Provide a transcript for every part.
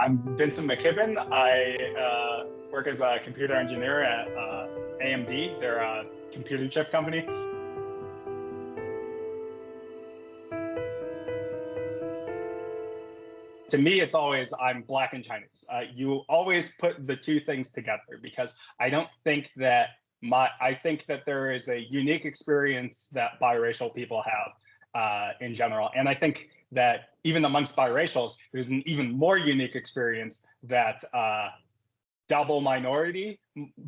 I'm Vincent McKibben. I work as a computer engineer at AMD. They're a computer chip company. To me, it's always I'm Black and Chinese. You always put the two things together because I don't think that I think that there is a unique experience that biracial people have in general. And I think that even amongst biracials, there's an even more unique experience that double minority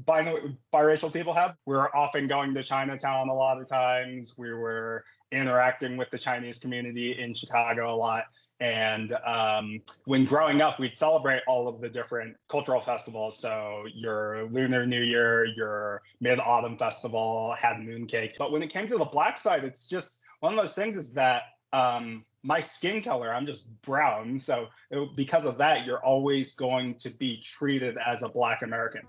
biracial people have. We're often going to Chinatown a lot of times. We were interacting with the Chinese community in Chicago a lot. And when growing up, we'd celebrate all of the different cultural festivals. So your Lunar New Year, your Mid-Autumn Festival, had mooncake. But when it came to the Black side, it's just one of those things is that my skin color, I'm just brown. So because of that, you're always going to be treated as a Black American.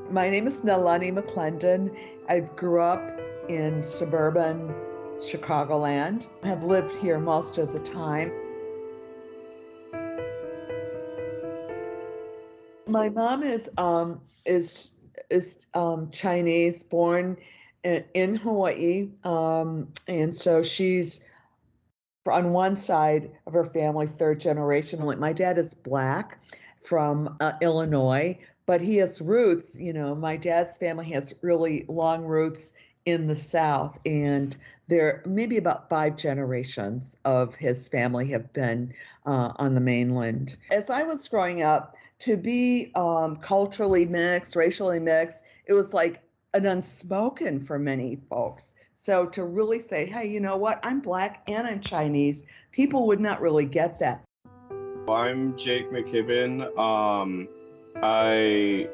My name is Nalani McClendon. I grew up in suburban Chicagoland. I have lived here most of the time. My mom is Chinese, born in Hawaii, and so she's on one side of her family, third generation. My dad is Black from Illinois, but he has roots. You know, my dad's family has really long roots in the South, and there maybe about 5 generations of his family have been on the mainland. As I was growing up, to be culturally mixed, racially mixed, it was like an unspoken for many folks. So to really say, hey, you know what, I'm Black and I'm Chinese, people would not really get that. I'm Jake McKibben. I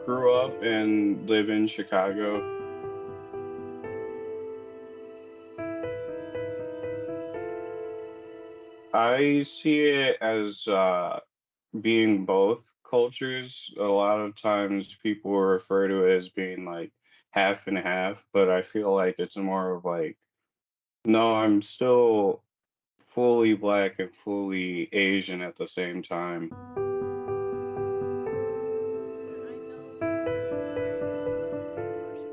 grew up and live in Chicago. I see it as being both cultures. A lot of times people refer to it as being like half and half, but I feel like it's more of like, no, I'm still fully Black and fully Asian at the same time.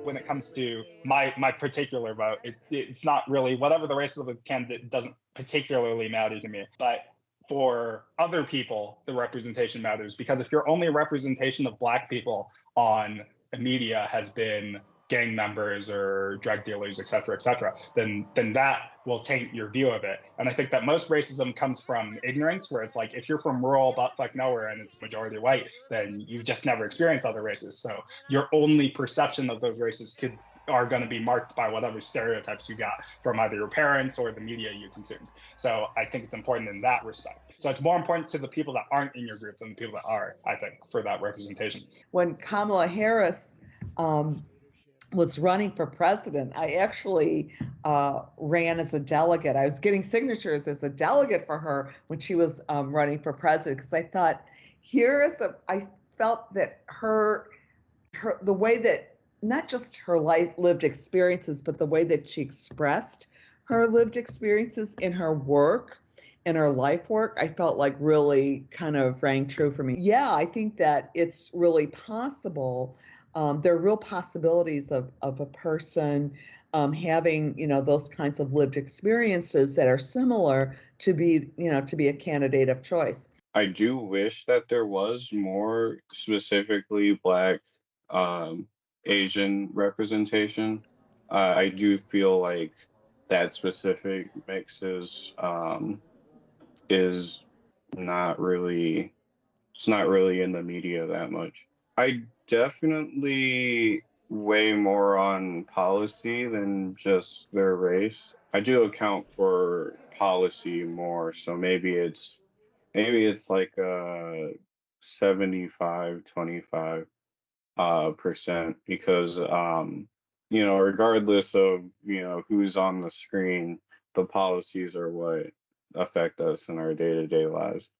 When it comes to my particular vote, it's not really, whatever the race of the candidate doesn't particularly matter to me. But for other people, the representation matters, because if your only representation of Black people on media has been gang members or drug dealers, et cetera, then that will taint your view of it. And I think that most racism comes from ignorance, where it's like, if you're from rural buttfuck nowhere and it's majority white, then you've just never experienced other races. So your only perception of those races are going to be marked by whatever stereotypes you got from either your parents or the media you consumed. So I think it's important in that respect. So it's more important to the people that aren't in your group than the people that are, I think, for that representation. When Kamala Harris was running for president, I actually ran as a delegate. I was getting signatures as a delegate for her when she was running for president, because I thought, I felt that the way that, not just her lived experiences, but the way that she expressed her lived experiences in her work, in her life work, I felt like really kind of rang true for me. Yeah, I think that it's really possible. There are real possibilities of a person having, those kinds of lived experiences that are similar to be a candidate of choice. I do wish that there was more specifically Black Asian representation. I do feel like that specific mix is not really, it's not really in the media that much. I definitely weigh more on policy than just their race. I do account for policy more, so maybe it's like a 75-25 percent, because regardless of who's on the screen, the policies are what affect us in our day-to-day lives.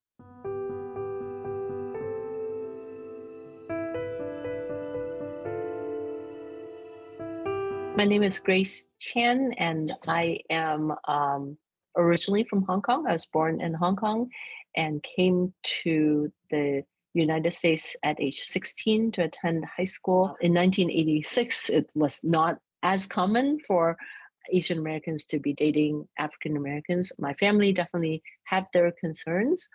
My name is Grace Chen, and I am originally from Hong Kong. I was born in Hong Kong and came to the United States at age 16 to attend high school. In 1986, it was not as common for Asian Americans to be dating African Americans. My family definitely had their concerns.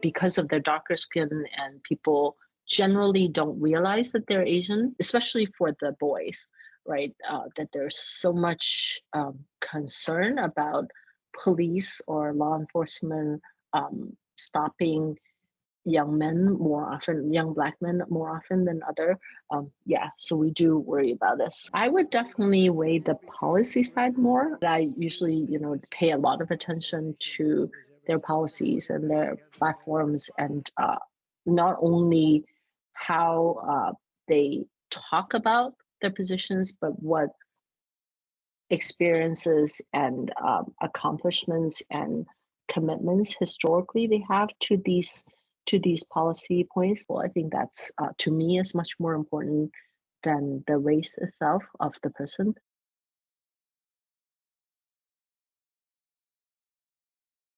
Because of their darker skin, and people generally don't realize that they're Asian, especially for the boys, right? That there's so much concern about police or law enforcement stopping young men more often, young Black men more often than other. So we do worry about this. I would definitely weigh the policy side more. I usually, pay a lot of attention to their policies and their platforms, and not only how they talk about their positions, but what experiences and accomplishments and commitments historically they have to these policy points. Well, I think that's to me is much more important than the race itself of the person.